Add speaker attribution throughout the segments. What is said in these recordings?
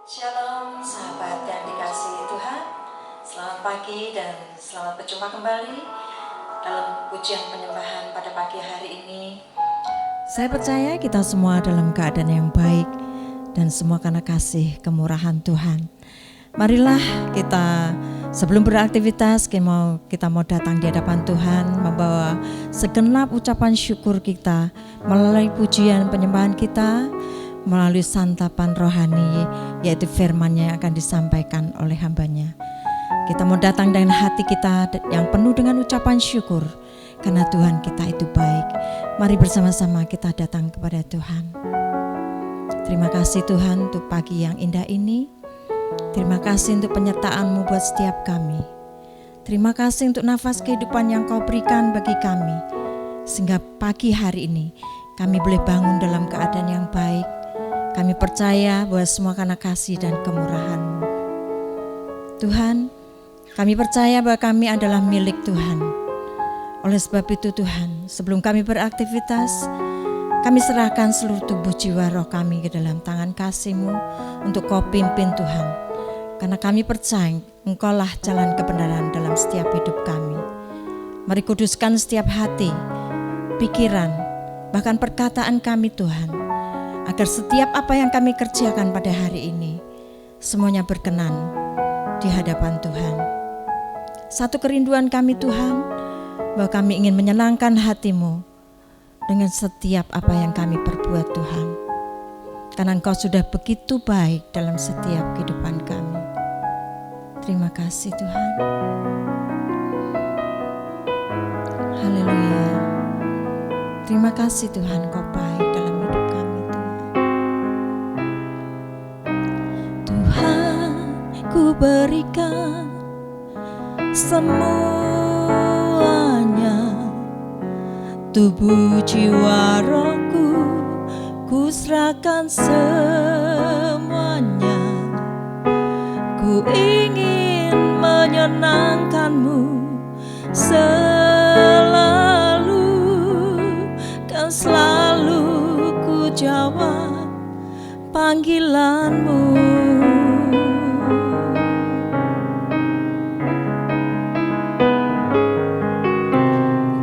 Speaker 1: Shalom sahabat yang dikasihi Tuhan. Selamat pagi dan selamat berjumpa kembali dalam pujian penyembahan pada pagi hari ini. Saya percaya kita semua dalam keadaan yang baik dan semua karena kasih kemurahan Tuhan. Marilah kita sebelum beraktivitas kita mau datang di hadapan Tuhan, membawa segenap ucapan syukur kita melalui pujian penyembahan kita, melalui santapan rohani, yaitu firman-Nya yang akan disampaikan oleh hamba-Nya. Kita mau datang dengan hati kita yang penuh dengan ucapan syukur, karena Tuhan kita itu baik. Mari bersama-sama kita datang kepada Tuhan. Terima kasih Tuhan untuk pagi yang indah ini. Terima kasih untuk penyertaan-Mu buat setiap kami. Terima kasih untuk nafas kehidupan yang Kau berikan bagi kami, sehingga pagi hari ini kami boleh bangun dalam keadaan yang baik. Kami percaya bahwa semua karena kasih dan kemurahan-Mu. Tuhan, kami percaya bahwa kami adalah milik Tuhan. Oleh sebab itu Tuhan, sebelum kami beraktivitas, kami serahkan seluruh tubuh jiwa roh kami ke dalam tangan kasih-Mu untuk Kau pimpin Tuhan. Karena kami percaya Engkau-lah jalan kebenaran dalam setiap hidup kami. Mari kuduskan setiap hati, pikiran, bahkan perkataan kami Tuhan, agar setiap apa yang kami kerjakan pada hari ini semuanya berkenan di hadapan Tuhan. Satu kerinduan kami Tuhan, bahwa kami ingin menyenangkan hati-Mu dengan setiap apa yang kami perbuat Tuhan. Karena Engkau sudah begitu baik dalam setiap kehidupan kami. Terima kasih Tuhan. Haleluya. Terima kasih Tuhan, Kau baik dalam hidup kami Tuhan. Ku berikan semuanya, tubuh jiwa rohku, ku serahkan semuanya. Ku ingin menyenangkan-Mu selalu, kan selalu ku jawab panggilan-Mu.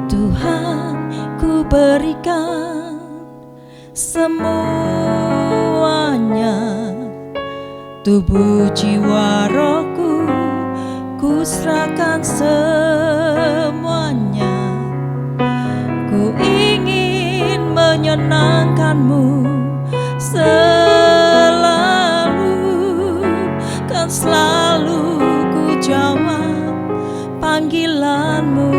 Speaker 1: Tuhan, ku berikan semuanya, tubuh jiwa rohku, ku serahkan semuanya. Ku ingin menyenangkan-Mu selalu, kan selalu ku jawab panggilan-Mu.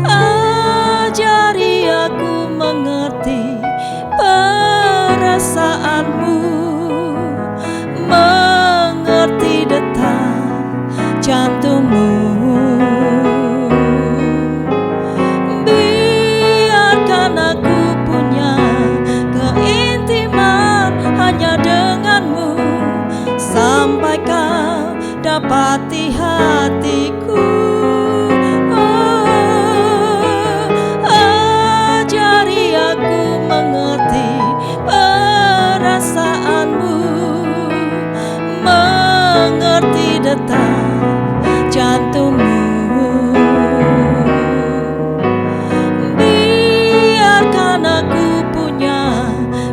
Speaker 1: Ajari aku mengerti perasaanmu, mengerti detak jantungmu. Biarkan aku punya keintiman hanya denganmu, sampai Kau dapati hatiku. Ajari aku mengerti perasaanmu, mengerti detak jantungmu. Biarkan aku punya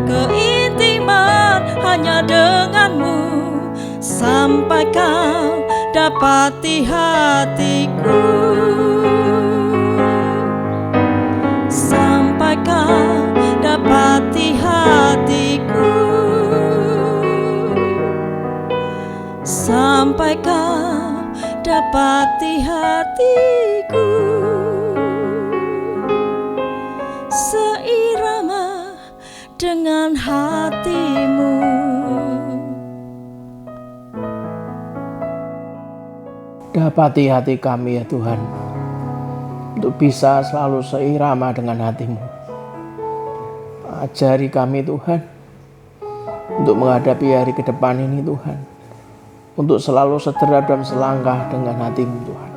Speaker 1: keintiman hanya denganmu, sampai Kau dapati hatiku. Sampai Kau dapati hatiku, sampai Kau dapati hatiku. Seirama dengan hati-Mu.
Speaker 2: Dapati hati kami ya Tuhan, untuk bisa selalu seirama dengan hati-Mu. Ajari kami Tuhan, untuk menghadapi hari ke depan ini Tuhan, untuk selalu sederhana dan selangkah dengan hati-Mu Tuhan.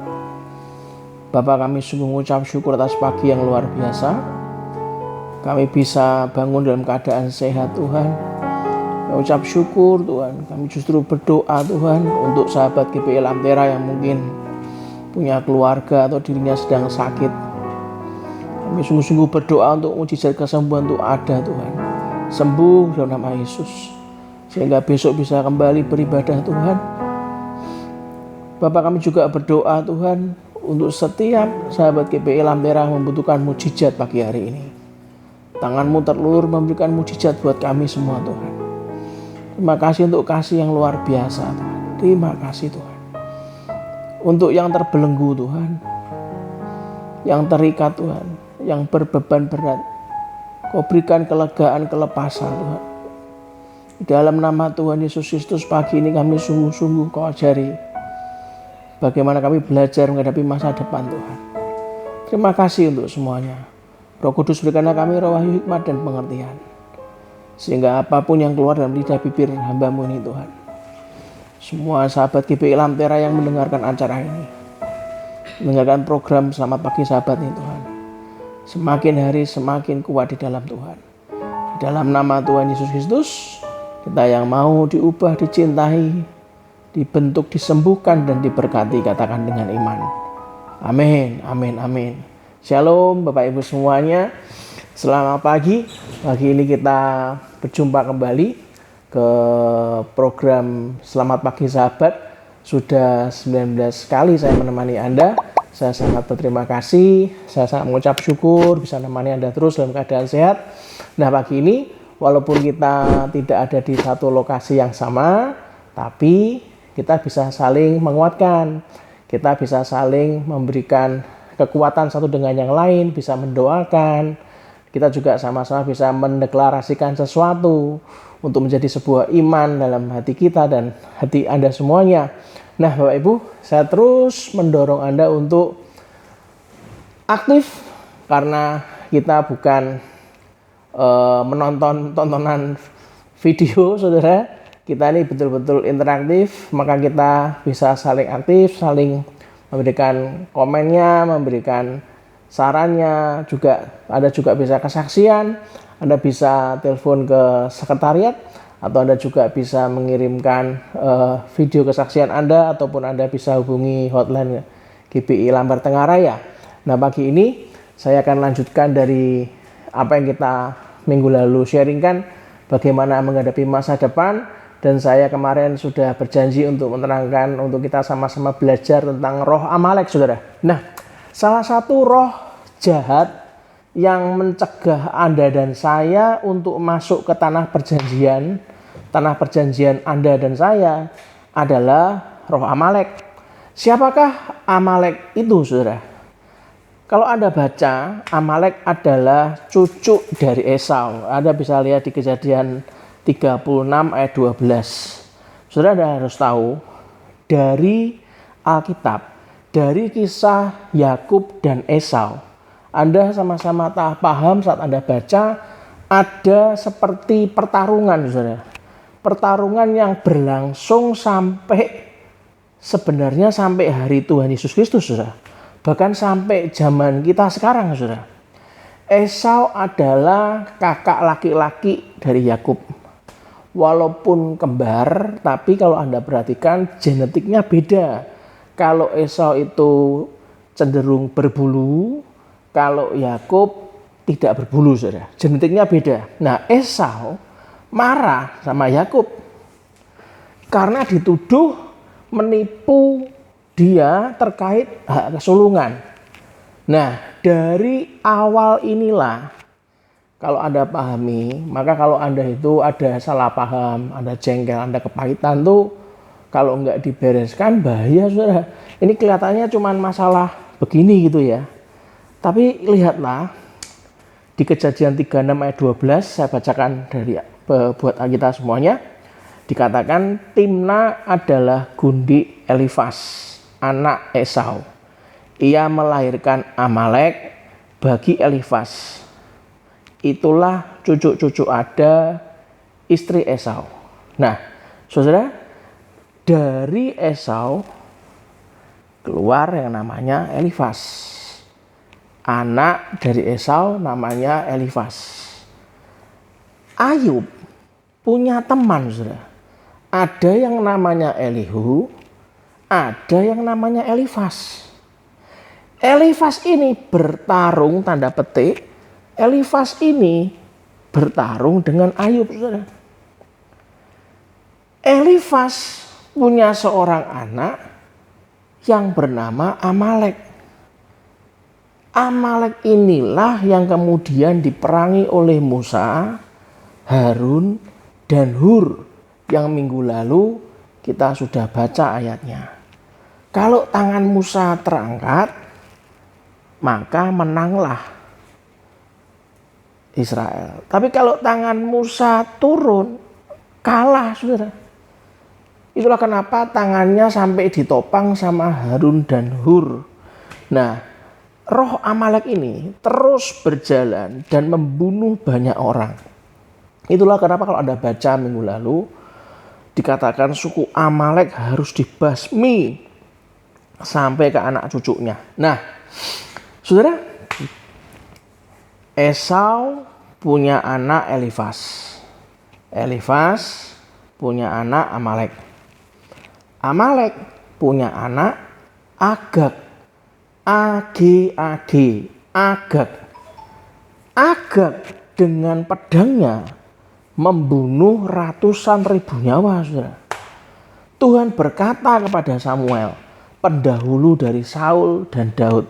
Speaker 2: Bapa, kami sungguh mengucap syukur atas pagi yang luar biasa. Kami bisa bangun dalam keadaan sehat Tuhan. Kami ucap syukur Tuhan. Kami justru berdoa Tuhan untuk sahabat GPI Lentera yang mungkin punya keluarga atau dirinya sedang sakit. Kami sungguh-sungguh berdoa untuk mujizat kesembuhan itu ada Tuhan. Sembuh dalam nama Yesus. Sehingga besok bisa kembali beribadah Tuhan. Bapak, kami juga berdoa Tuhan untuk setiap sahabat GPI Lentera yang membutuhkan mujizat pagi hari ini. Tangan-Mu terlur memberikan mujizat buat kami semua Tuhan. Terima kasih untuk kasih yang luar biasa Tuhan. Terima kasih Tuhan. Untuk yang terbelenggu Tuhan, yang terikat Tuhan, yang berbeban berat, Kau berikan kelegaan, kelepasan Tuhan. Di dalam nama Tuhan Yesus Kristus pagi ini kami sungguh-sungguh Kau ajari bagaimana kami belajar menghadapi masa depan Tuhan. Terima kasih untuk semuanya. Roh Kudus berikanlah kami roh wahyu, hikmat dan pengertian. Sehingga apapun yang keluar dalam lidah bibir hamba-Mu ini Tuhan. Semua sahabat GPI Lentera yang mendengarkan acara ini, mendengarkan program Selamat Pagi Sahabat ini Tuhan, semakin hari semakin kuat di dalam Tuhan. Di dalam nama Tuhan Yesus Kristus, kita yang mau diubah, dicintai, dibentuk, disembuhkan dan diberkati, katakan dengan iman. Amin, amin, amin. Shalom Bapak Ibu semuanya. Selamat pagi. Pagi ini kita berjumpa kembali ke program Selamat Pagi Sahabat. Sudah 19 kali saya menemani Anda. Saya sangat berterima kasih. Saya sangat mengucap syukur bisa menemani Anda terus dalam keadaan sehat. Nah, pagi ini walaupun kita tidak ada di satu lokasi yang sama, tapi kita bisa saling menguatkan. Kita bisa saling memberikan kekuatan satu dengan yang lain, bisa mendoakan. Kita juga sama-sama bisa mendeklarasikan sesuatu untuk menjadi sebuah iman dalam hati kita dan hati Anda semuanya. Nah, Bapak Ibu, saya terus mendorong Anda untuk aktif karena kita bukan menonton tontonan video, saudara. Kita ini betul-betul interaktif, maka kita bisa saling aktif, saling memberikan komennya, memberikan sarannya, juga Anda juga bisa kesaksian, Anda bisa telepon ke sekretariat, atau Anda juga bisa mengirimkan video kesaksian Anda, ataupun Anda bisa hubungi hotline GPI Lambar Tenggaraya. Nah, pagi ini saya akan lanjutkan dari apa yang kita minggu lalu sharingkan, bagaimana menghadapi masa depan, dan saya kemarin sudah berjanji untuk menerangkan, untuk kita sama-sama belajar tentang roh Amalek, saudara. Nah, salah satu roh jahat yang mencegah Anda dan saya untuk masuk ke tanah perjanjian Anda dan saya adalah roh Amalek. Siapakah Amalek itu, saudara? Kalau Anda baca, Amalek adalah cucu dari Esau. Anda bisa lihat di Kejadian 36 ayat 12. Saudara, Anda harus tahu dari Alkitab, dari kisah Yakub dan Esau, Anda sama-sama paham saat Anda baca ada seperti pertarungan, saudara. Pertarungan yang berlangsung sebenarnya sampai hari Tuhan Yesus Kristus, saudara. Bahkan sampai zaman kita sekarang, saudara. Esau adalah kakak laki-laki dari Yakub. Walaupun kembar, tapi kalau Anda perhatikan genetiknya beda. Kalau Esau itu cenderung berbulu, kalau Yakub tidak berbulu, saudara. Genetiknya beda. Nah, Esau marah sama Yakub karena dituduh menipu dia terkait hak kesulungan. Nah, dari awal inilah, kalau Anda pahami, maka kalau Anda itu ada salah paham, Anda jengkel, Anda kepahitan tuh, kalau nggak dibereskan bahaya, saudara. Ini kelihatannya cuma masalah begini gitu ya. Tapi lihatlah, di Kejadian 36 ayat 12, saya bacakan buat kita semuanya. Dikatakan, Timna adalah gundi Elifas, anak Esau. Ia melahirkan Amalek bagi Elifas. Itulah cucu-cucu Ada, istri Esau. Nah, saudara, dari Esau keluar yang namanya Elifas. Anak dari Esau namanya Elifas. Ayub punya teman, saudara. Ada yang namanya Elihu, ada yang namanya Elifas. Elifas ini bertarung, tanda petik, Elifas ini bertarung dengan Ayub, saudara. Elifas punya seorang anak yang bernama Amalek. Amalek inilah yang kemudian diperangi oleh Musa, Harun, dan Hur yang minggu lalu kita sudah baca ayatnya. Kalau tangan Musa terangkat, maka menanglah Israel. Tapi kalau tangan Musa turun, kalah, saudara. Itulah kenapa tangannya sampai ditopang sama Harun dan Hur. Nah, roh Amalek ini terus berjalan dan membunuh banyak orang. Itulah kenapa kalau Anda baca minggu lalu, dikatakan suku Amalek harus dibasmi sampai ke anak cucunya. Nah, saudara, Esau punya anak Elifas. Elifas punya anak Amalek. Amalek punya anak Agag. Agag. Agag. Agag dengan pedangnya membunuh ratusan ribu nyawa, saudara. Tuhan berkata kepada Samuel, pendahulu dari Saul dan Daud.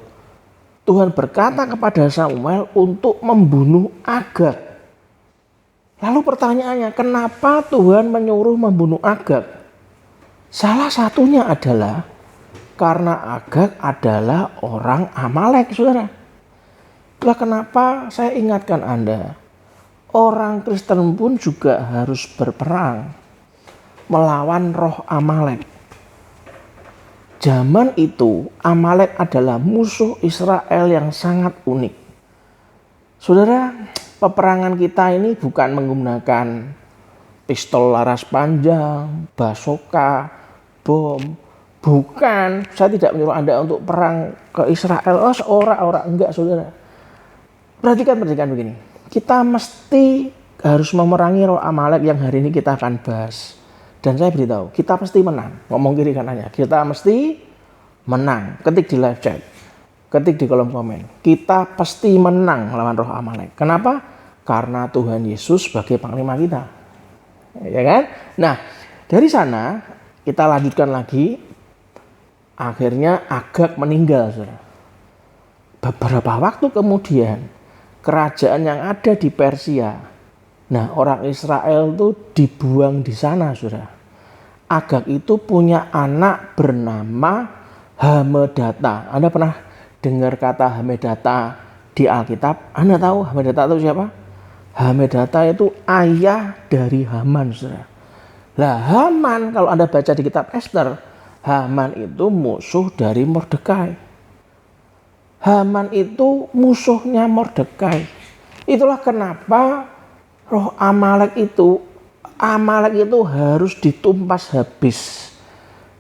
Speaker 2: Tuhan berkata kepada Samuel untuk membunuh Agag. Lalu pertanyaannya, kenapa Tuhan menyuruh membunuh Agag? Salah satunya adalah karena Agag adalah orang Amalek, saudara. Itulah kenapa saya ingatkan Anda, orang Kristen pun juga harus berperang melawan roh Amalek. Zaman itu Amalek adalah musuh Israel yang sangat unik. Saudara, peperangan kita ini bukan menggunakan pistol laras panjang, basoka, bom. Bukan, saya tidak menyuruh Anda untuk perang ke Israel. Seorang-orang, enggak, saudara. Perhatikan begini. Kita mesti harus memerangi roh Amalek yang hari ini kita akan bahas. Dan saya beritahu, kita pasti menang. Ngomong kiri kanannya, kita mesti menang. Ketik di live chat, ketik di kolom komen. Kita pasti menang melawan roh Amalek. Kenapa? Karena Tuhan Yesus sebagai panglima kita. Ya kan? Nah, dari sana kita lanjutkan lagi. Akhirnya Agag meninggal, saudara. Beberapa waktu kemudian, kerajaan yang ada di Persia, nah, orang Israel itu dibuang di sana, saudara. Agag itu punya anak bernama Hamedata. Anda pernah dengar kata Hamedata di Alkitab? Anda tahu Hamedata itu siapa? Hamedata itu ayah dari Haman, saudara. Lah, Haman kalau Anda baca di kitab Ester, Haman itu musuh dari Mordekai. Haman itu musuhnya Mordekai. Itulah kenapa roh Amalek itu harus ditumpas habis.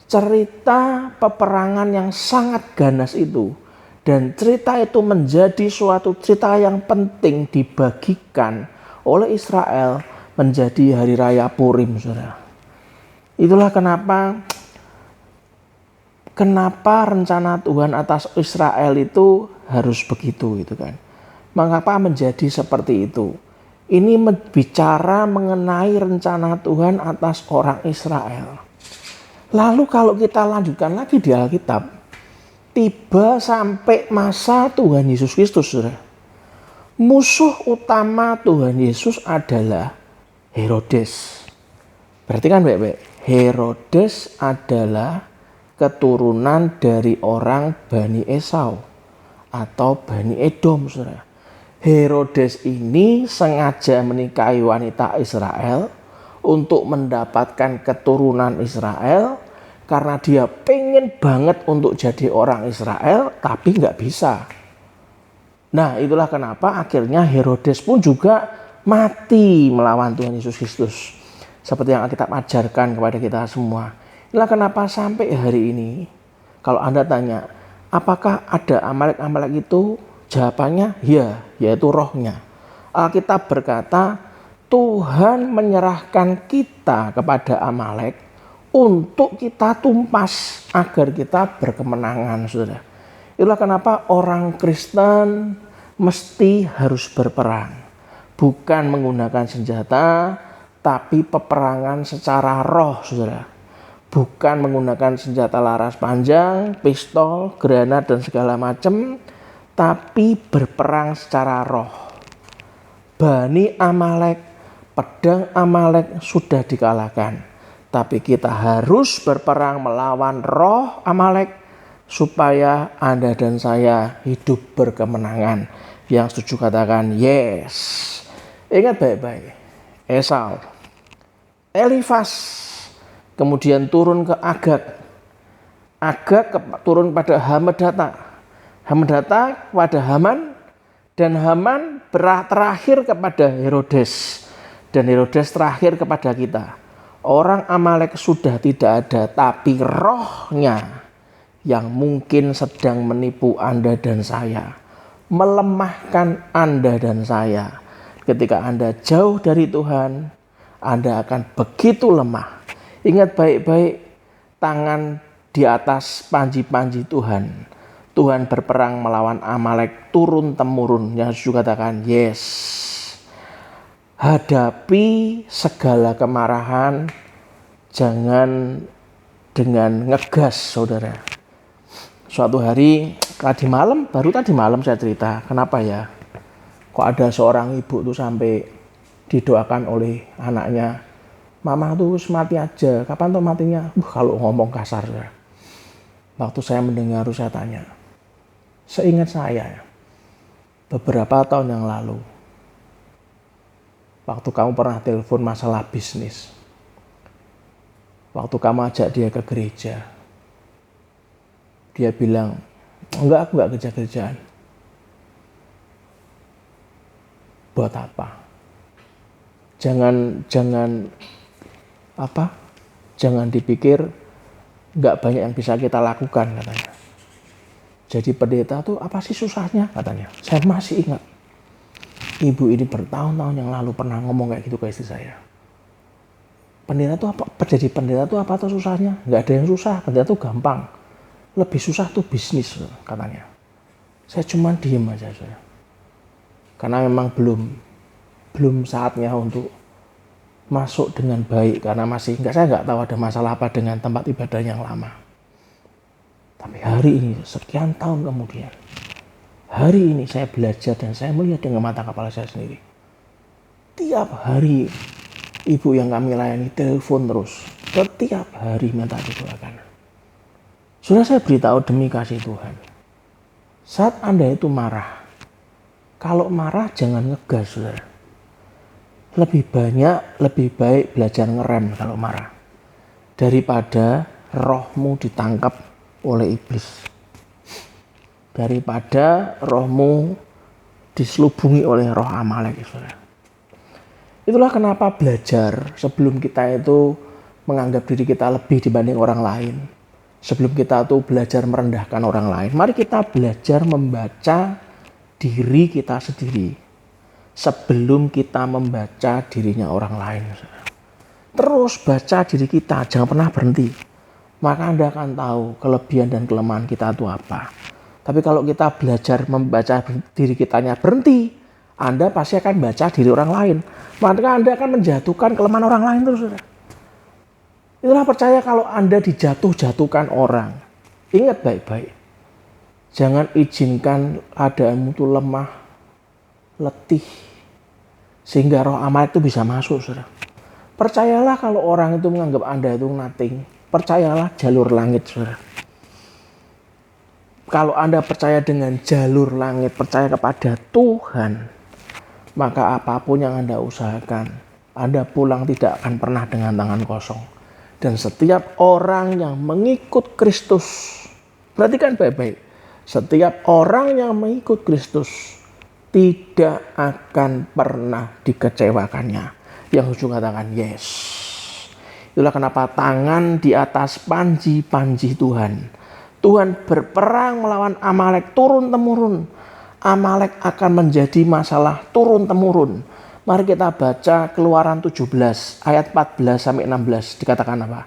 Speaker 2: Cerita peperangan yang sangat ganas itu, dan cerita itu menjadi suatu cerita yang penting dibagikan oleh Israel menjadi hari raya Purim, saudara. Itulah kenapa rencana Tuhan atas Israel itu harus begitu, gitu kan. Mengapa menjadi seperti itu? Ini bicara mengenai rencana Tuhan atas orang Israel. Lalu kalau kita lanjutkan lagi di Alkitab, tiba sampai masa Tuhan Yesus Kristus, saudara. Musuh utama Tuhan Yesus adalah Herodes. Perhatikan baik-baik. Herodes adalah keturunan dari orang Bani Esau atau Bani Edom, saudara. Herodes ini sengaja menikahi wanita Israel untuk mendapatkan keturunan Israel karena dia pengen banget untuk jadi orang Israel tapi nggak bisa. Nah, itulah kenapa akhirnya Herodes pun juga mati melawan Tuhan Yesus Kristus. Seperti yang Alkitab ajarkan kepada kita semua. Itulah kenapa sampai hari ini kalau Anda tanya, apakah ada Amalek-Amalek itu? Jawabannya ya, yaitu rohnya. Alkitab berkata Tuhan menyerahkan kita kepada Amalek untuk kita tumpas agar kita berkemenangan, saudara. Itulah kenapa orang Kristen mesti harus berperang. Bukan menggunakan senjata, tapi peperangan secara roh, saudara. Bukan menggunakan senjata laras panjang, pistol, granat, dan segala macam, tapi berperang secara roh. Bani Amalek, pedang Amalek sudah dikalahkan. Tapi kita harus berperang melawan roh Amalek supaya Anda dan saya hidup berkemenangan. Yang setuju katakan yes. Ingat baik-baik. Esau, Elifas, kemudian turun ke Agag. Agag turun pada Hamedata. Hamedata kepada Haman, dan Haman terakhir kepada Herodes. Dan Herodes terakhir kepada kita. Orang Amalek sudah tidak ada, tapi rohnya yang mungkin sedang menipu Anda dan saya, melemahkan Anda dan saya. Ketika Anda jauh dari Tuhan, Anda akan begitu lemah. Ingat baik-baik, tangan di atas panji-panji Tuhan. Tuhan berperang melawan Amalek turun-temurun. Yang juga katakan yes. Hadapi segala kemarahan, jangan dengan ngegas, saudara. Suatu hari, baru tadi malam saya cerita, kenapa ya? Kok ada seorang ibu tuh sampai didoakan oleh anaknya, mama tuh mati aja, kapan tuh matinya? Kalau ngomong kasar, saudara. Waktu saya mendengar, saya tanya, seingat saya, beberapa tahun yang lalu, waktu kamu pernah telepon masalah bisnis, waktu kamu ajak dia ke gereja, dia bilang, enggak, aku enggak kerja-kerjaan. Buat apa? Jangan dipikir enggak banyak yang bisa kita lakukan, katanya. Jadi pendeta tuh apa sih susahnya, katanya. Saya masih ingat. Ibu ini bertahun-tahun yang lalu pernah ngomong kayak gitu ke istri saya. Pendeta tuh apa? Jadi pendeta tuh apa tuh susahnya? Nggak ada yang susah, pendeta tuh gampang. Lebih susah tuh bisnis, katanya. Saya cuma diem aja, saudara. Karena memang belum saatnya untuk masuk dengan baik, karena saya nggak tahu ada masalah apa dengan tempat ibadah yang lama. Tapi hari ini, sekian tahun kemudian, hari ini saya belajar dan saya melihat dengan mata kepala saya sendiri. Tiap hari ibu yang kami layani telepon terus. Setiap hari minta didoakan. Sudah saya beritahu demi kasih Tuhan. Saat Anda itu marah, kalau marah jangan ngegas, saudara. Lebih baik belajar ngerem kalau marah. Daripada rohmu ditangkap oleh iblis. Daripada rohmu diselubungi oleh roh Amalek, saudara. Itulah kenapa belajar sebelum kita itu menganggap diri kita lebih dibanding orang lain. Sebelum kita tuh belajar merendahkan orang lain. Mari kita belajar membaca diri kita sendiri. Sebelum kita membaca dirinya orang lain. Saudara. Terus baca diri kita, jangan pernah berhenti. Maka Anda akan tahu kelebihan dan kelemahan kita itu apa. Tapi kalau kita belajar membaca diri kitanya berhenti, Anda pasti akan baca diri orang lain. Maka Anda akan menjatuhkan kelemahan orang lain terus, saudara. Itulah percaya kalau Anda dijatuh-jatuhkan orang. Ingat baik-baik. Jangan izinkan keadaanmu itu lemah, letih, sehingga roh Amalek itu bisa masuk, saudara. Percayalah kalau orang itu menganggap Anda itu nothing. Percayalah jalur langit, saudara. Kalau Anda percaya dengan jalur langit, percaya kepada Tuhan, maka apapun yang Anda usahakan, Anda pulang tidak akan pernah dengan tangan kosong. Dan setiap orang yang mengikut Kristus, perhatikan baik-baik, setiap orang yang mengikut Kristus tidak akan pernah dikecewakannya. Yang ujung katakan yes. Itulah kenapa tangan di atas panji-panji Tuhan. Tuhan berperang melawan Amalek turun-temurun. Amalek akan menjadi masalah turun-temurun. Mari kita baca Keluaran 17 ayat 14 sampai 16. Dikatakan apa?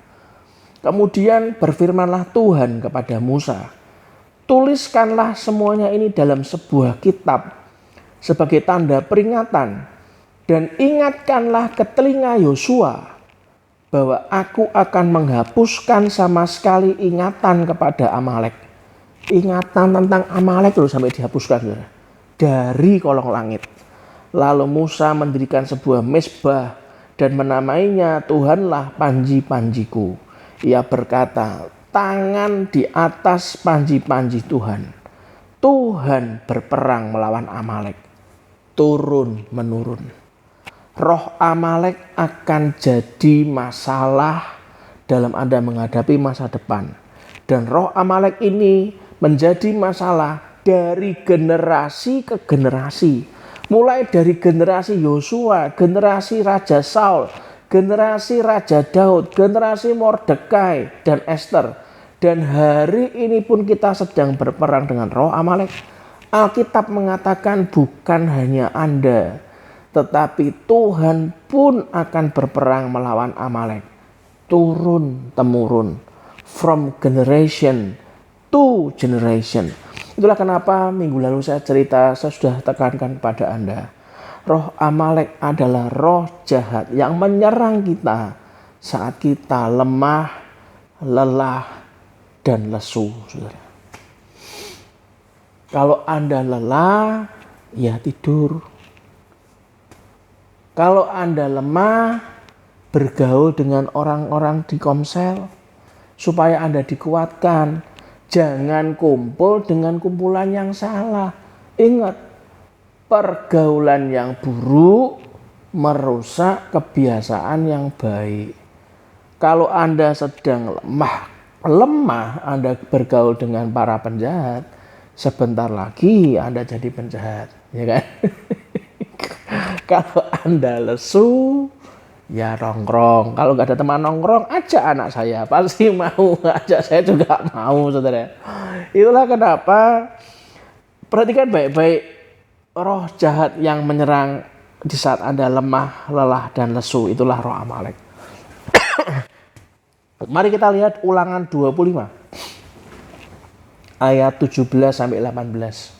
Speaker 2: Kemudian berfirmanlah Tuhan kepada Musa, tuliskanlah semuanya ini dalam sebuah kitab sebagai tanda peringatan, dan ingatkanlah ke telinga Yosua bahwa aku akan menghapuskan sama sekali ingatan kepada Amalek. Ingatan tentang Amalek itu sampai dihapuskan dari kolong langit. Lalu Musa mendirikan sebuah mezbah dan menamainya Tuhanlah panji-panjiku. Ia berkata, tangan di atas panji-panji Tuhan. Tuhan berperang melawan Amalek. Turun menurun. Roh Amalek akan jadi masalah dalam Anda menghadapi masa depan. Dan roh Amalek ini menjadi masalah dari generasi ke generasi. Mulai dari generasi Yosua, generasi Raja Saul, generasi Raja Daud, generasi Mordekai dan Esther. Dan hari ini pun kita sedang berperang dengan roh Amalek. Alkitab mengatakan bukan hanya Anda, tetapi Tuhan pun akan berperang melawan Amalek. Turun temurun, from generation to generation. Itulah kenapa minggu lalu saya sudah tekankan kepada Anda. Roh Amalek adalah roh jahat yang menyerang kita saat kita lemah, lelah, dan lesu. Saudara. Kalau Anda lelah, ya tidur. Kalau Anda lemah, bergaul dengan orang-orang di komsel supaya Anda dikuatkan. Jangan kumpul dengan kumpulan yang salah. Ingat, pergaulan yang buruk merusak kebiasaan yang baik. Kalau Anda sedang lemah, Anda bergaul dengan para penjahat, sebentar lagi Anda jadi penjahat, ya kan? Kalau Anda lesu, ya nongkrong. Kalau nggak ada teman nongkrong, ajak anak saya. Pasti mau. Ajak saya juga mau, saudara. Itulah kenapa perhatikan baik-baik roh jahat yang menyerang di saat Anda lemah, lelah, dan lesu. Itulah roh Amalek. Mari kita lihat Ulangan 25. Ayat 17 sampai 18.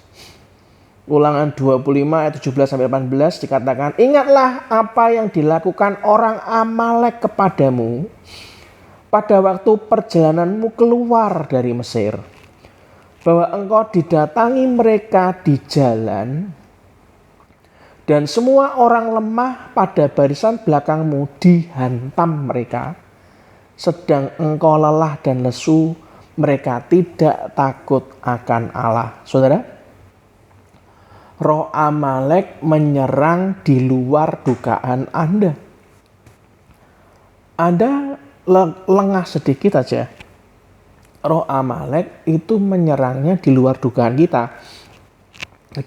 Speaker 2: Ulangan 25 ayat 17 sampai 18 dikatakan, ingatlah apa yang dilakukan orang Amalek kepadamu pada waktu perjalananmu keluar dari Mesir, bahwa engkau didatangi mereka di jalan dan semua orang lemah pada barisan belakangmu dihantam mereka, sedang engkau lelah dan lesu, mereka tidak takut akan Allah. Saudara, roh Amalek menyerang di luar dugaan Anda. Anda lengah sedikit aja. Roh Amalek itu menyerangnya di luar dugaan kita.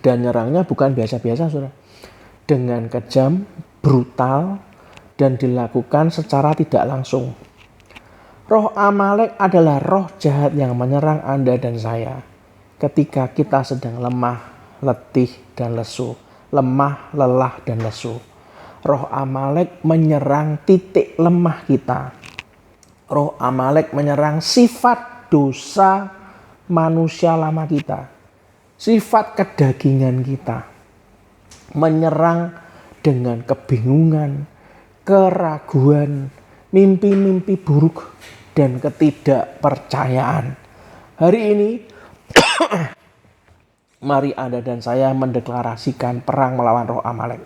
Speaker 2: Dan nyerangnya bukan biasa-biasa, saudara. Dengan kejam, brutal, dan dilakukan secara tidak langsung. Roh Amalek adalah roh jahat yang menyerang Anda dan saya ketika kita sedang lemah, letih, dan lesu. Lemah, lelah, dan lesu. Roh Amalek menyerang titik lemah kita. Roh Amalek menyerang sifat dosa manusia lama kita. Sifat kedagingan kita. Menyerang dengan kebingungan, keraguan, mimpi-mimpi buruk, dan ketidakpercayaan. Hari ini mari Anda dan saya mendeklarasikan perang melawan roh Amalek.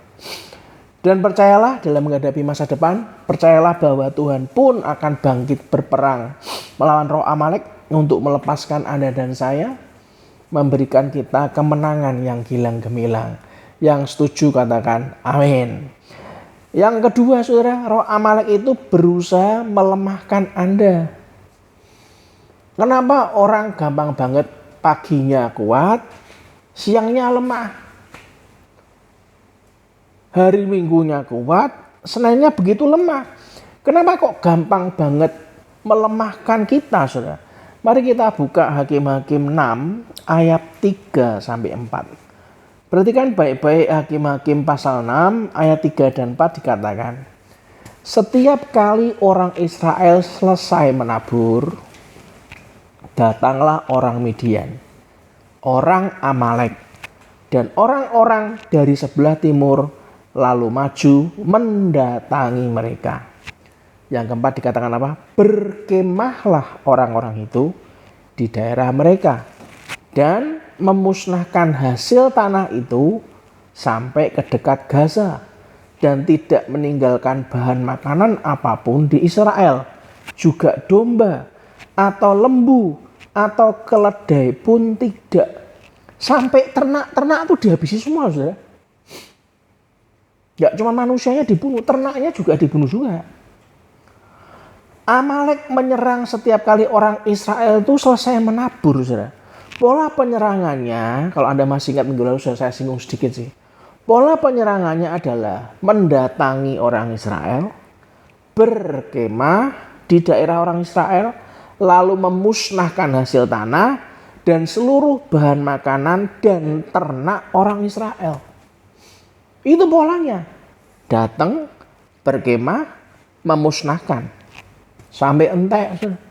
Speaker 2: Dan percayalah dalam menghadapi masa depan, percayalah bahwa Tuhan pun akan bangkit berperang melawan roh Amalek untuk melepaskan Anda dan saya, memberikan kita kemenangan yang gilang gemilang. Yang setuju katakan amin. Yang kedua, saudara, roh Amalek itu berusaha melemahkan Anda. Kenapa orang gampang banget paginya kuat, siangnya lemah? Hari Minggunya kuat, Seninnya begitu lemah. Kenapa kok gampang banget melemahkan kita, saudara? Mari kita buka Hakim-Hakim 6 ayat 3 sampai 4. Perhatikan baik-baik Hakim-Hakim pasal 6 ayat 3 dan 4 dikatakan, setiap kali orang Israel selesai menabur, datanglah orang Midian, orang Amalek, dan orang-orang dari sebelah timur lalu maju mendatangi mereka. Yang keempat dikatakan apa? Berkemahlah orang-orang itu di daerah mereka dan memusnahkan hasil tanah itu sampai ke dekat Gaza dan tidak meninggalkan bahan makanan apapun di Israel, juga domba atau lembu atau keledai pun tidak. Sampai ternak-ternak itu dihabisi semua, saudara. Gak cuma manusianya dibunuh, ternaknya juga dibunuh juga. Amalek menyerang setiap kali orang Israel itu selesai menabur, saudara. Pola penyerangannya, kalau Anda masih ingat minggu lalu sudah saya singgung sedikit sih. Pola penyerangannya adalah mendatangi orang Israel, berkemah di daerah orang Israel, lalu memusnahkan hasil tanah dan seluruh bahan makanan dan ternak orang Israel. Itu polanya. Datang, berkemah, memusnahkan. Sampai entek, saudara.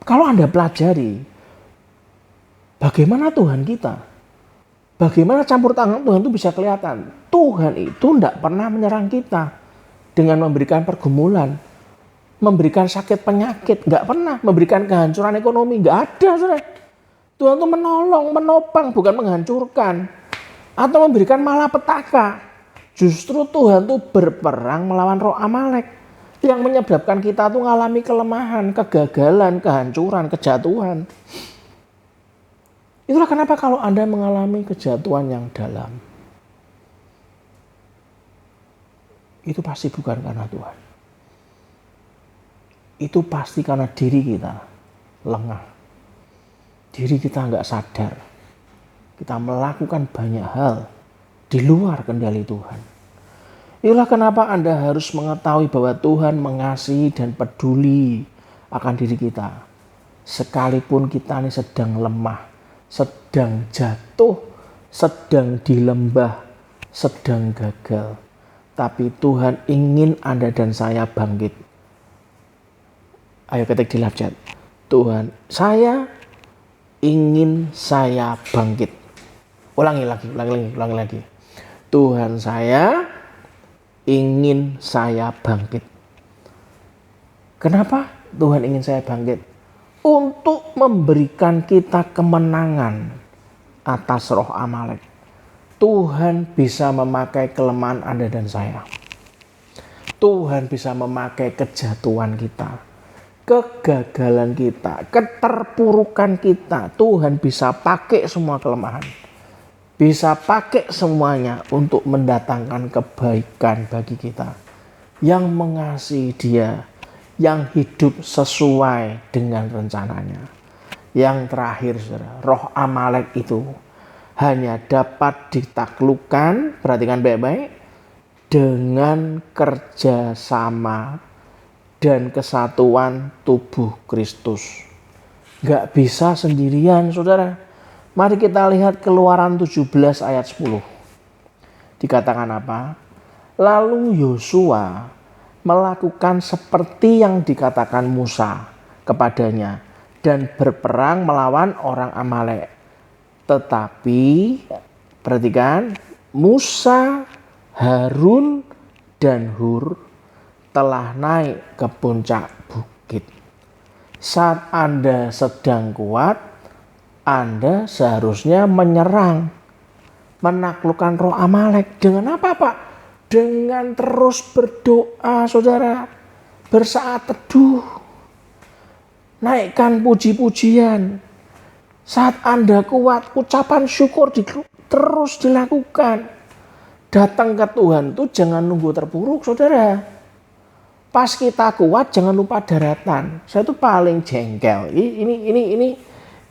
Speaker 2: Kalau Anda pelajari bagaimana Tuhan kita, bagaimana campur tangan Tuhan itu bisa kelihatan. Tuhan itu tidak pernah menyerang kita dengan memberikan pergumulan, memberikan sakit penyakit, nggak pernah. Memberikan kehancuran ekonomi, nggak ada, saudara. Tuhan itu menolong, menopang, bukan menghancurkan atau memberikan malapetaka. Justru Tuhan itu berperang melawan roh Amalek yang menyebabkan kita tuh mengalami kelemahan, kegagalan, kehancuran, kejatuhan. Itulah kenapa kalau Anda mengalami kejatuhan yang dalam, itu pasti bukan karena Tuhan. Itu pasti karena diri kita lengah. Diri kita nggak sadar. Kita melakukan banyak hal di luar kendali Tuhan. Itulah kenapa Anda harus mengetahui bahwa Tuhan mengasihi dan peduli akan diri kita. Sekalipun kita ini sedang lemah, sedang jatuh, sedang di lembah, sedang gagal. Tapi Tuhan ingin Anda dan saya bangkit. Ayo ketik di live chat. Tuhan, saya ingin saya bangkit. Ulangi lagi. Tuhan, saya ingin saya bangkit. Kenapa Tuhan ingin saya bangkit? Untuk memberikan kita kemenangan atas roh Amalek. Tuhan bisa memakai kelemahan Anda dan saya. Tuhan bisa memakai kejatuhan kita, kegagalan kita, keterpurukan kita. Tuhan bisa pakai semua kelemahan. Bisa pakai semuanya untuk mendatangkan kebaikan bagi kita. Yang mengasihi Dia, yang hidup sesuai dengan rencananya. Yang terakhir, saudara, roh Amalek itu hanya dapat ditaklukkan, perhatikan baik-baik, dengan kerjasama dan kesatuan tubuh Kristus. Gak bisa sendirian, saudara. Mari kita lihat Keluaran 17 ayat 10. Dikatakan apa? Lalu Yosua melakukan seperti yang dikatakan Musa kepadanya dan berperang melawan orang Amalek. Tetapi perhatikan, Musa, Harun, dan Hur telah naik ke puncak bukit. Saat Anda sedang kuat, Anda seharusnya menyerang, menaklukkan roh Amalek. Dengan apa, Pak? Dengan terus berdoa, saudara. Bersaat teduh. Naikkan puji-pujian. Saat Anda kuat, ucapan syukur terus dilakukan. Datang ke Tuhan itu jangan nunggu terpuruk, saudara. Pas kita kuat, jangan lupa daratan. Saya tuh paling jengkel.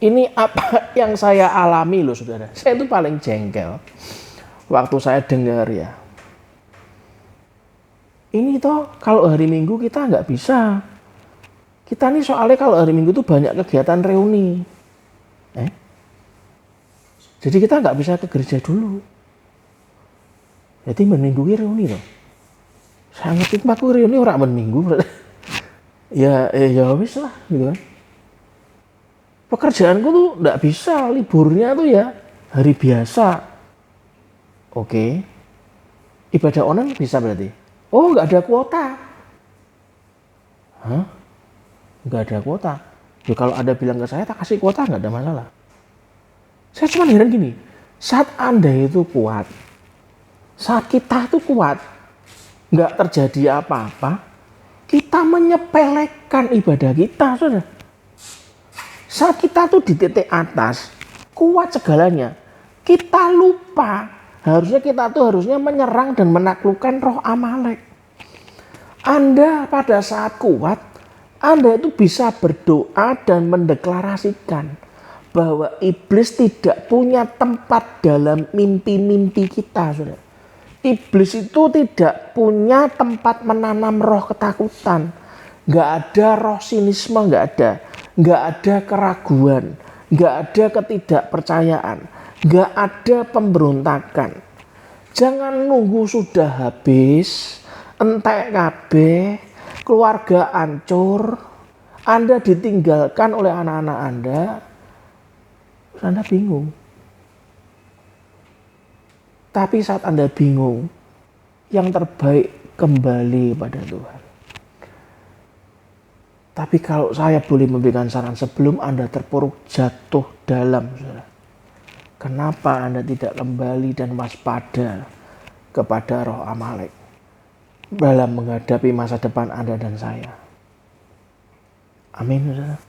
Speaker 2: Ini apa yang saya alami loh, saudara. Saya itu paling jengkel. Waktu saya dengar ya. Ini toh kalau hari Minggu kita nggak bisa. Kita nih soalnya kalau hari Minggu tuh banyak kegiatan reuni. Jadi kita nggak bisa ke gereja dulu. Jadi minggu ini reuni loh. Saya ngerti aku reuni orang minggu. ya wis lah gitu kan. Pekerjaanku tuh nggak bisa, liburnya tuh ya hari biasa. Oke. Ibadah online bisa berarti. Oh, nggak ada kuota. Hah? Nggak ada kuota. Ya kalau ada bilang ke saya, tak kasih kuota, nggak ada masalah. Saya cuma heran gini, saat Anda itu kuat, saat kita itu kuat, nggak terjadi apa-apa, kita menyepelekan ibadah kita, saudara. Saat kita tuh di titik atas, kuat segalanya, kita lupa, kita harusnya menyerang dan menaklukkan roh Amalek. Anda pada saat kuat, Anda itu bisa berdoa dan mendeklarasikan bahwa iblis tidak punya tempat dalam mimpi-mimpi kita, saudara. Iblis itu tidak punya tempat menanam roh ketakutan. Nggak ada roh sinisme, nggak ada keraguan, nggak ada ketidakpercayaan, nggak ada pemberontakan. Jangan nunggu sudah habis, entek kabeh, keluarga hancur, Anda ditinggalkan oleh anak-anak Anda bingung. Tapi saat Anda bingung, yang terbaik kembali pada Tuhan. Tapi kalau saya boleh memberikan saran sebelum Anda terpuruk jatuh dalam, saudara, kenapa Anda tidak kembali dan waspada kepada roh Amalek dalam menghadapi masa depan Anda dan saya? Amin, saudara.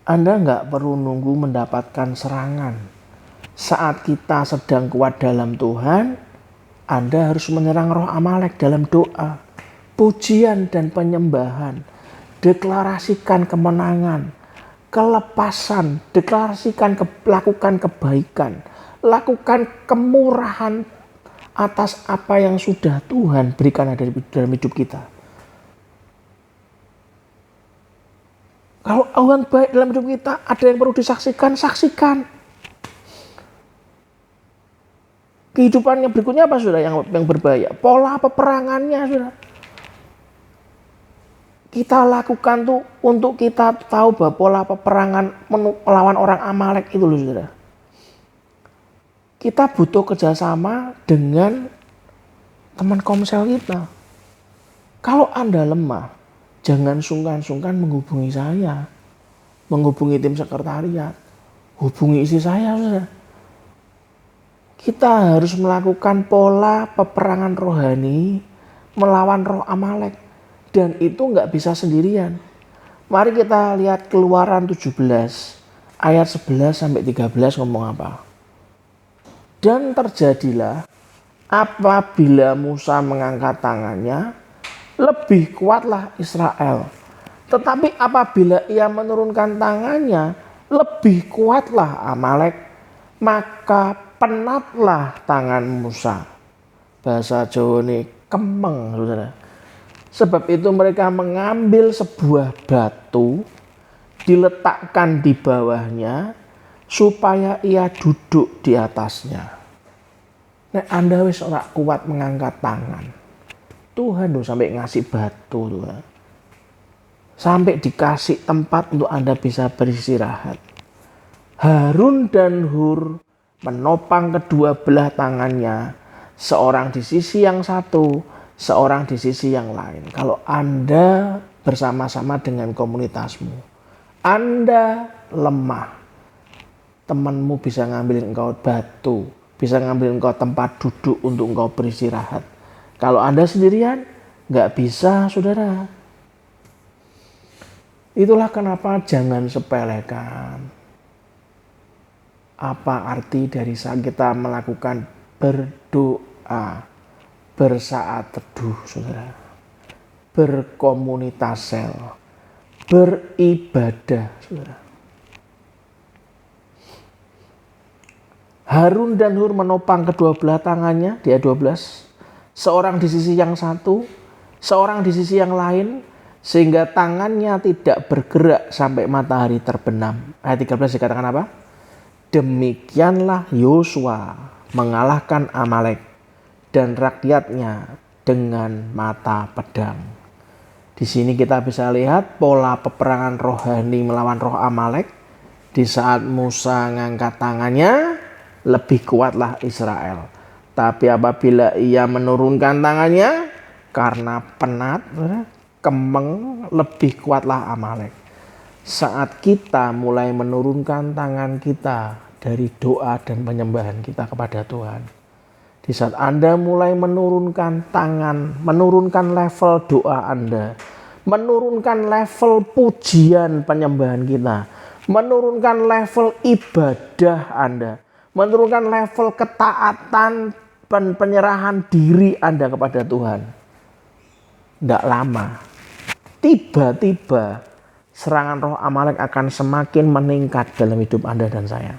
Speaker 2: Anda nggak perlu nunggu mendapatkan serangan. Saat kita sedang kuat dalam Tuhan, Anda harus menyerang roh Amalek dalam doa, pujian dan penyembahan. Deklarasikan kemenangan, kelepasan, lakukan kebaikan, lakukan kemurahan atas apa yang sudah Tuhan berikan dalam hidup kita. Kalau Tuhan baik dalam hidup kita, ada yang perlu disaksikan, saksikan. Kehidupan yang berikutnya apa, saudara, yang berbahaya? Pola peperangannya, saudara. Kita lakukan tuh untuk kita tahu bahwa pola peperangan melawan orang Amalek itu loh, saudara. Kita butuh kerjasama dengan teman komsel kita. Kalau Anda lemah, jangan sungkan-sungkan menghubungi saya, menghubungi tim sekretariat, hubungi istri saya, saudara. Kita harus melakukan pola peperangan rohani melawan roh Amalek. Dan itu nggak bisa sendirian. Mari kita lihat Keluaran 17 ayat 11 sampai 13 ngomong apa. Dan terjadilah apabila Musa mengangkat tangannya, lebih kuatlah Israel. Tetapi apabila ia menurunkan tangannya, lebih kuatlah Amalek. Maka penatlah tangan Musa. Bahasa Jawa ini kemeng, saudara. Sebab itu mereka mengambil sebuah batu, diletakkan di bawahnya, supaya ia duduk di atasnya. Nek Anda wis ora kuat mengangkat tangan, Tuhan tuh sampai ngasih batu tuh, sampai dikasih tempat untuk Anda bisa beristirahat. Harun dan Hur menopang kedua belah tangannya, seorang di sisi yang satu, seorang di sisi yang lain. Kalau Anda bersama-sama dengan komunitasmu, Anda lemah, temanmu bisa ngambilin engkau batu, bisa ngambilin engkau tempat duduk untuk engkau beristirahat. Kalau Anda sendirian, nggak bisa, saudara. Itulah kenapa jangan sepelekan. Apa arti dari saat kita melakukan berdoa, bersaat teduh, saudara, berkomunitas sel, beribadah, saudara. Harun dan Hur menopang kedua belah tangannya, di ayat 12, seorang di sisi yang satu, seorang di sisi yang lain, sehingga tangannya tidak bergerak sampai matahari terbenam. Ayat 13 dikatakan apa? Demikianlah Yosua mengalahkan Amalek dan rakyatnya dengan mata pedang. Di sini kita bisa lihat pola peperangan rohani melawan roh Amalek. Di saat Musa ngangkat tangannya, lebih kuatlah Israel. Tapi apabila ia menurunkan tangannya, karena penat, kemeng, lebih kuatlah Amalek. Saat kita mulai menurunkan tangan kita dari doa dan penyembahan kita kepada Tuhan, di saat Anda mulai menurunkan tangan, menurunkan level doa Anda, menurunkan level pujian penyembahan kita, menurunkan level ibadah Anda, menurunkan level ketaatan dan penyerahan diri Anda kepada Tuhan. Tidak lama, tiba-tiba serangan roh Amalek akan semakin meningkat dalam hidup Anda dan saya.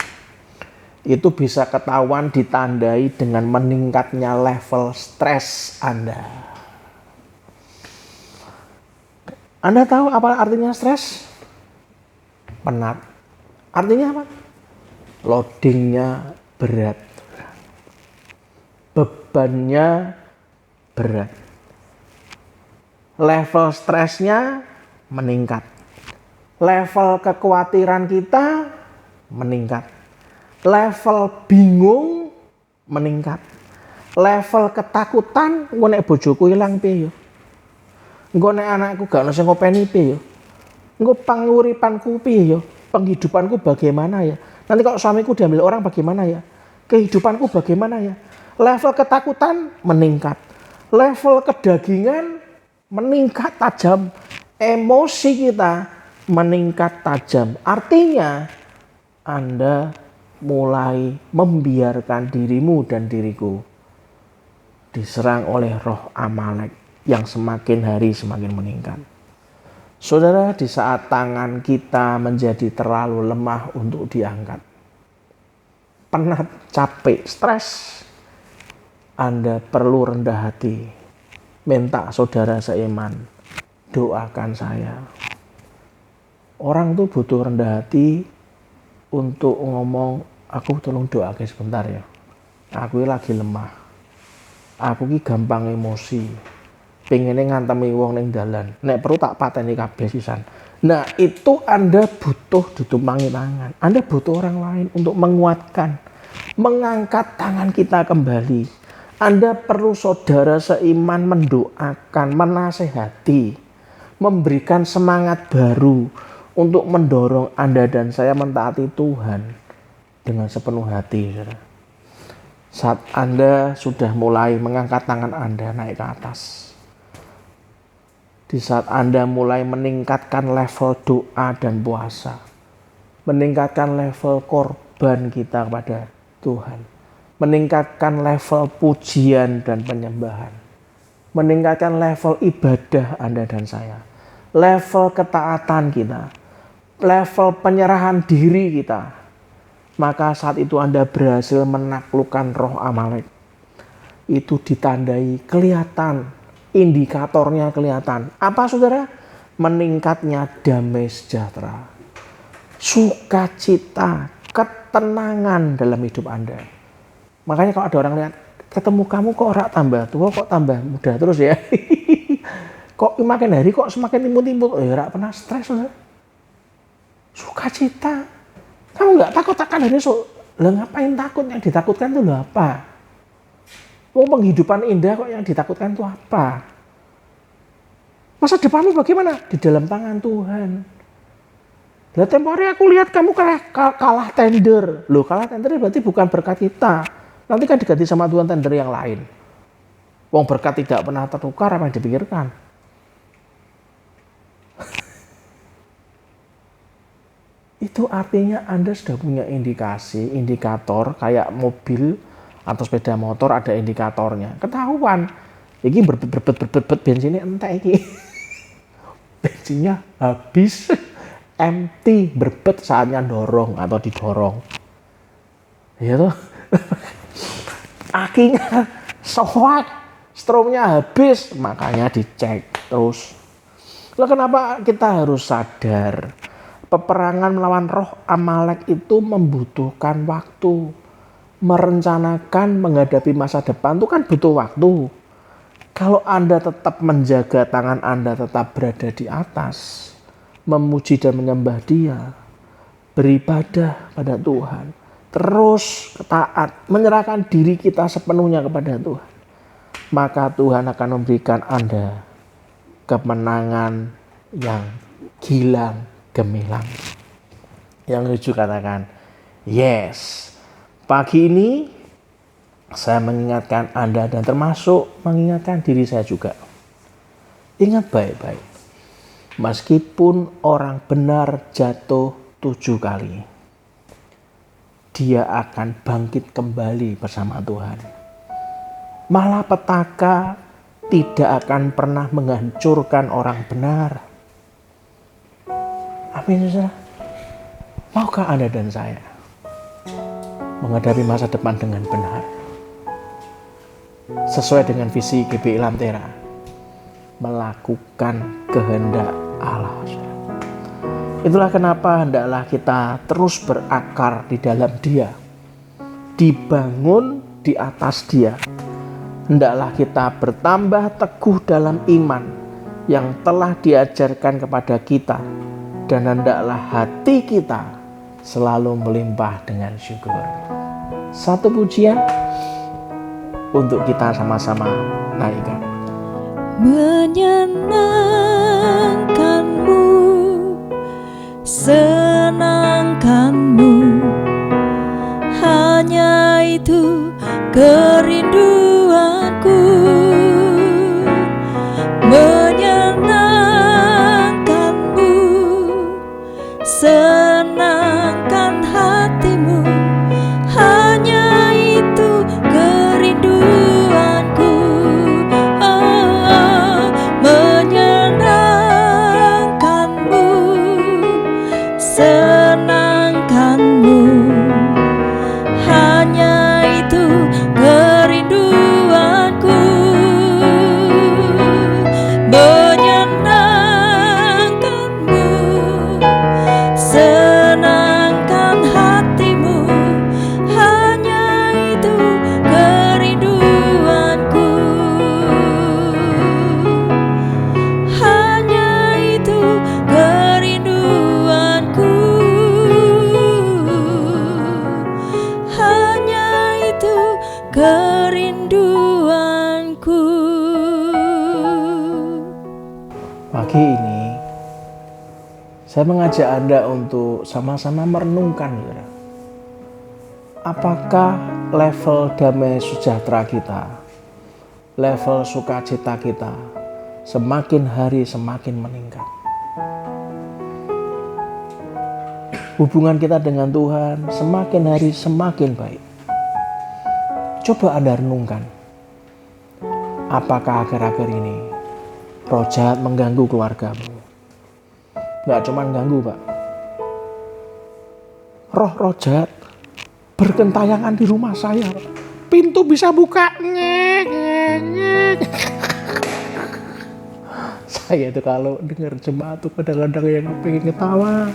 Speaker 2: Itu bisa ketahuan ditandai dengan meningkatnya level stres Anda. Anda tahu apa artinya stres? Penat. Artinya apa? Loadingnya berat. Bebannya berat. Level stresnya meningkat. Level kekhawatiran kita meningkat. Level bingung meningkat. Level ketakutan, engko nek bojoku ilang piye yo? Engko nek anakku gak ono sing ngopeni piye yo? Engko panguripanku piye yo? Penghidupanku bagaimana ya? Nanti kalau suamiku diambil orang bagaimana ya? Kehidupanku bagaimana ya? Level ketakutan meningkat. Level kedagingan meningkat tajam. Emosi kita meningkat tajam. Artinya Anda mulai membiarkan dirimu dan diriku diserang oleh roh Amalek yang semakin hari semakin meningkat. Saudara, di saat tangan kita menjadi terlalu lemah untuk diangkat, penat, capek, stres, Anda perlu rendah hati. Minta saudara seiman, doakan saya. Orang tuh butuh rendah hati untuk ngomong, aku tolong doakan sebentar ya. Aku lagi lemah. Aku ki gampang emosi. Pengennya ngantemi wong ning dalan. Nek perlu tak pateni kabeh sisan. Nah, itu Anda butuh ditumpangi tangan. Anda butuh orang lain untuk menguatkan, mengangkat tangan kita kembali. Anda perlu saudara seiman mendoakan, menasehati, memberikan semangat baru untuk mendorong Anda dan saya mentaati Tuhan dengan sepenuh hati. Saat Anda sudah mulai mengangkat tangan Anda naik ke atas, di saat Anda mulai meningkatkan level doa dan puasa, meningkatkan level korban kita kepada Tuhan, meningkatkan level pujian dan penyembahan, meningkatkan level ibadah Anda dan saya, level ketaatan kita, level penyerahan diri kita, maka saat itu Anda berhasil menaklukkan roh Amalek. Itu ditandai kelihatan, indikatornya kelihatan. Apa saudara? Meningkatnya damai sejahtera, sukacita, ketenangan dalam hidup Anda. Makanya kalau ada orang lihat, ketemu kamu kok ora tambah tua, kok tambah muda terus ya. Kok makin hari kok semakin timbul-timbul, ora pernah stres saudara. Sukacita. Kamu nggak takut akan hari esok? Lah ngapain takut? Yang ditakutkan itu apa? Mau penghidupan indah kok yang ditakutkan itu apa? Masa depanmu bagaimana? Di dalam tangan Tuhan. Lah tempo hari aku lihat kamu kalah tender. Loh, kalah tender berarti bukan berkat kita. Nanti kan diganti sama Tuhan tender yang lain. Wong berkat tidak pernah tertukar, apa yang dipikirkan? Itu artinya Anda sudah punya indikasi, indikator kayak mobil atau sepeda motor ada indikatornya. Ketahuan. Ini berbet bensinnya entek iki. Bensinnya habis, empty, berbet saatnya dorong atau didorong. Ya toh. Akinya soak, stromnya habis, makanya dicek terus. Lah kenapa kita harus sadar peperangan melawan roh Amalek itu membutuhkan waktu. Merencanakan menghadapi masa depan itu kan butuh waktu. Kalau Anda tetap menjaga tangan Anda tetap berada di atas, memuji dan menyembah Dia, beribadah pada Tuhan, terus taat, menyerahkan diri kita sepenuhnya kepada Tuhan, maka Tuhan akan memberikan Anda kemenangan yang gilang gemilang. Yang lucu katakan, yes. Pagi ini saya mengingatkan Anda dan termasuk mengingatkan diri saya juga. Ingat baik-baik, meskipun orang benar jatuh 7 kali, dia akan bangkit kembali bersama Tuhan. Malapetaka tidak akan pernah menghancurkan orang benar. Amin, saudara. Maukah Anda dan saya menghadapi masa depan dengan benar, sesuai dengan visi GBI Lantera, melakukan kehendak Allah. Itulah kenapa hendaklah kita terus berakar di dalam Dia, dibangun di atas Dia. Hendaklah kita bertambah teguh dalam iman yang telah diajarkan kepada kita, dan hendaklah hati kita selalu melimpah dengan syukur. Satu pujian untuk kita sama-sama naikkan.
Speaker 1: Menyenangkanmu, senangkanmu, hanya itu kerinduanku. Menyenangkanmu, senangkan hatimu, hanya itu kerinduanku. Menyenangkanmu, senangkanmu, hanya itu kerinduanku. Menyenangkanmu, senangkan hatimu, hanya itu kerinduanku. Hanya itu kerinduanku. Hanya itu kerinduanku.
Speaker 2: Pagi ini saya mengajak Anda untuk sama-sama merenungkan, saudara. Apakah level damai sejahtera kita, level sukacita kita semakin hari semakin meningkat? Hubungan kita dengan Tuhan semakin hari semakin baik. Coba Anda renungkan, apakah akhir-akhir ini roh jahat mengganggu keluargamu? Nggak cuma ganggu, Pak. Roh-roh jahat bergentayangan di rumah saya. Pintu bisa buka. Nyek, nyek, nyek. Saya itu kalau dengar jemaat tuh kadang-kadang yang pengen ketawa.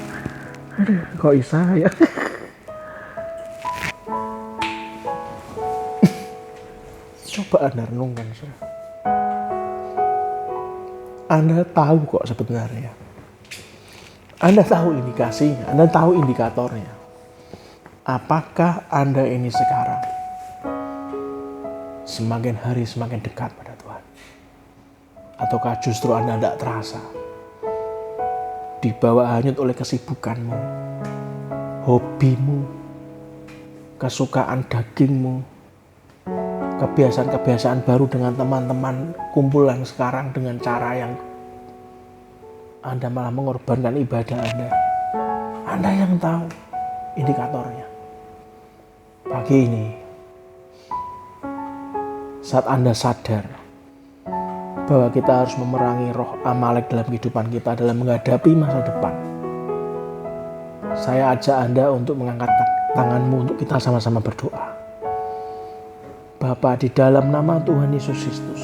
Speaker 2: Aduh, kok bisa ya? Coba Anda renungkan, saudara. Anda tahu kok sebenarnya. Anda tahu indikasinya, Anda tahu indikatornya. Apakah Anda ini sekarang semakin hari semakin dekat pada Tuhan? Ataukah justru Anda tidak terasa dibawa hanyut oleh kesibukanmu, hobimu, kesukaan dagingmu, kebiasaan-kebiasaan baru dengan teman-teman kumpulan sekarang dengan cara yang Anda malah mengorbankan ibadah Anda. Anda yang tahu indikatornya. Pagi ini, saat Anda sadar bahwa kita harus memerangi roh Amalek dalam kehidupan kita dalam menghadapi masa depan, saya ajak Anda untuk mengangkat tanganmu untuk kita sama-sama berdoa. Bapa, di dalam nama Tuhan Yesus Kristus,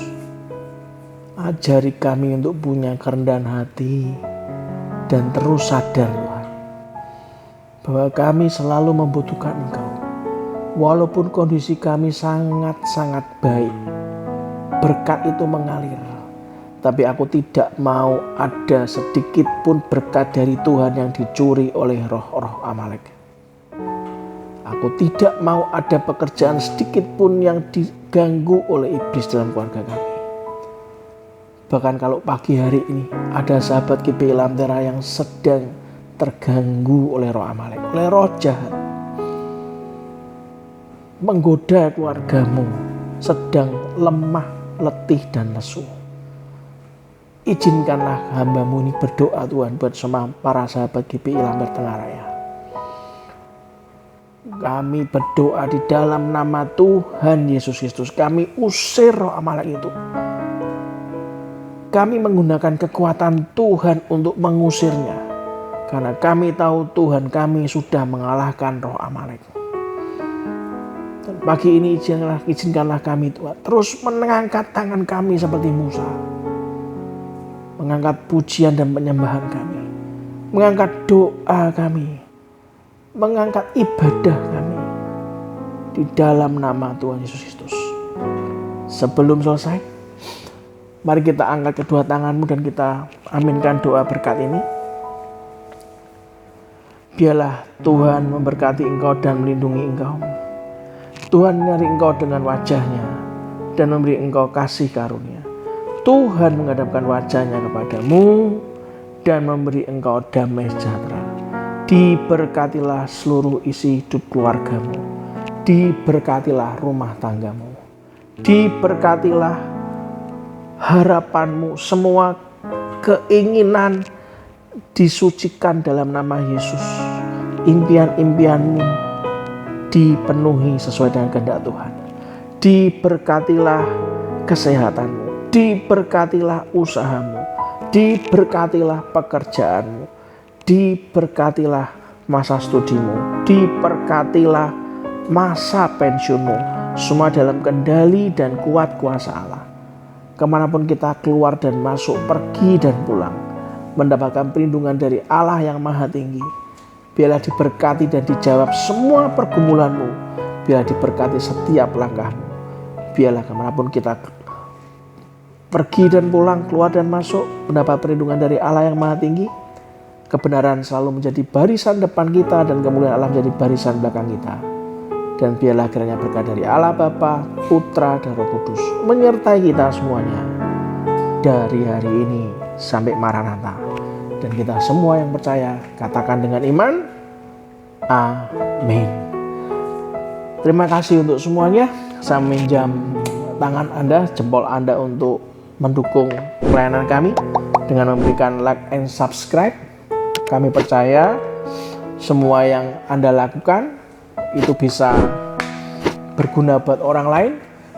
Speaker 2: ajari kami untuk punya kerendahan hati dan terus sadar, Tuhan, bahwa kami selalu membutuhkan Engkau. Walaupun kondisi kami sangat-sangat baik, berkat itu mengalir. Tapi aku tidak mau ada sedikit pun berkat dari Tuhan yang dicuri oleh roh-roh Amalek. Aku tidak mau ada pekerjaan sedikit pun yang diganggu oleh iblis dalam keluarga kami. Bahkan kalau pagi hari ini ada sahabat GPI Lantera yang sedang terganggu oleh roh Amalek, oleh roh jahat, menggoda keluargamu, sedang lemah, letih dan lesu. Izinkanlah hamba-Mu ini berdoa Tuhan buat semua para sahabat GPI Lambert Tenggaraya. Kami berdoa di dalam nama Tuhan Yesus Kristus. Kami usir roh Amalek itu. Kami menggunakan kekuatan Tuhan untuk mengusirnya. Karena kami tahu Tuhan kami sudah mengalahkan roh Amalek. Dan pagi ini izinkanlah kami Tuhan terus mengangkat tangan kami seperti Musa. Mengangkat pujian dan penyembahan kami. Mengangkat doa kami. Mengangkat ibadah kami. Di dalam nama Tuhan Yesus Kristus. Sebelum selesai, mari kita angkat kedua tanganmu dan kita aminkan doa berkat ini. Biarlah Tuhan memberkati engkau dan melindungi engkau. Tuhan menyari engkau dengan wajahnya dan memberi engkau kasih karunia. Tuhan menghadapkan wajahnya kepadamu dan memberi engkau damai sejahtera. Diberkatilah seluruh isi hidup keluargamu. Diberkatilah rumah tanggamu. Diberkatilah harapanmu. Semua keinginan disucikan dalam nama Yesus. Impian-impianmu dipenuhi sesuai dengan kehendak Tuhan. Diberkatilah kesehatanmu, diberkatilah usahamu, diberkatilah pekerjaanmu, diberkatilah masa studimu, diberkatilah masa pensiunmu, semua dalam kendali dan kuat kuasa Allah. Kemanapun kita keluar dan masuk, pergi dan pulang, mendapatkan perlindungan dari Allah yang maha tinggi. Biarlah diberkati dan dijawab semua pergumulanmu. Biarlah diberkati setiap langkahmu. Biarlah kemanapun kita pergi dan pulang, keluar dan masuk, mendapat perlindungan dari Allah yang maha tinggi. Kebenaran selalu menjadi barisan depan kita dan kemuliaan Allah menjadi barisan belakang kita. Dan biarlah kiranya berkat dari Allah Bapa, Putra dan Roh Kudus menyertai kita semuanya dari hari ini sampai Maranatha. Dan kita semua yang percaya katakan dengan iman, amin. Terima kasih untuk semuanya. Saya minjam tangan Anda, jempol Anda untuk mendukung pelayanan kami dengan memberikan like and subscribe. Kami percaya semua yang Anda lakukan itu bisa berguna buat orang lain.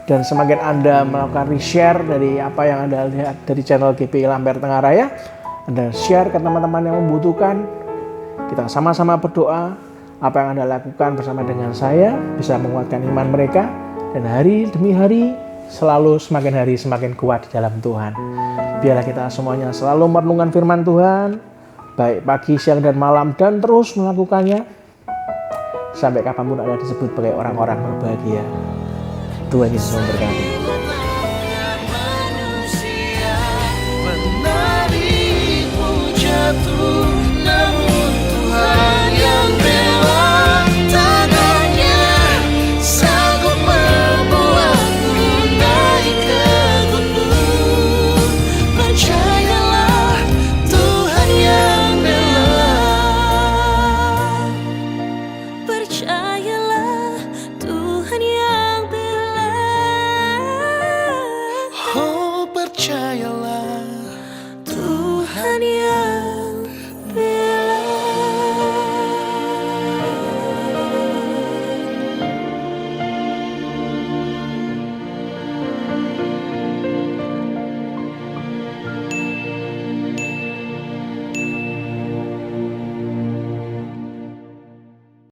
Speaker 2: Dan semakin Anda melakukan reshare dari apa yang Anda lihat dari channel GPI Lambert Tenggaraya, Anda share ke teman-teman yang membutuhkan. Kita sama-sama berdoa apa yang Anda lakukan bersama dengan saya bisa menguatkan iman mereka. Dan hari demi hari selalu semakin hari semakin kuat di dalam Tuhan. Biarlah kita semuanya selalu merenungkan firman Tuhan, baik pagi, siang, dan malam, dan terus melakukannya sampai kapanpun Anda disebut sebagai orang-orang berbahagia. Tuhan Yesus memberkati.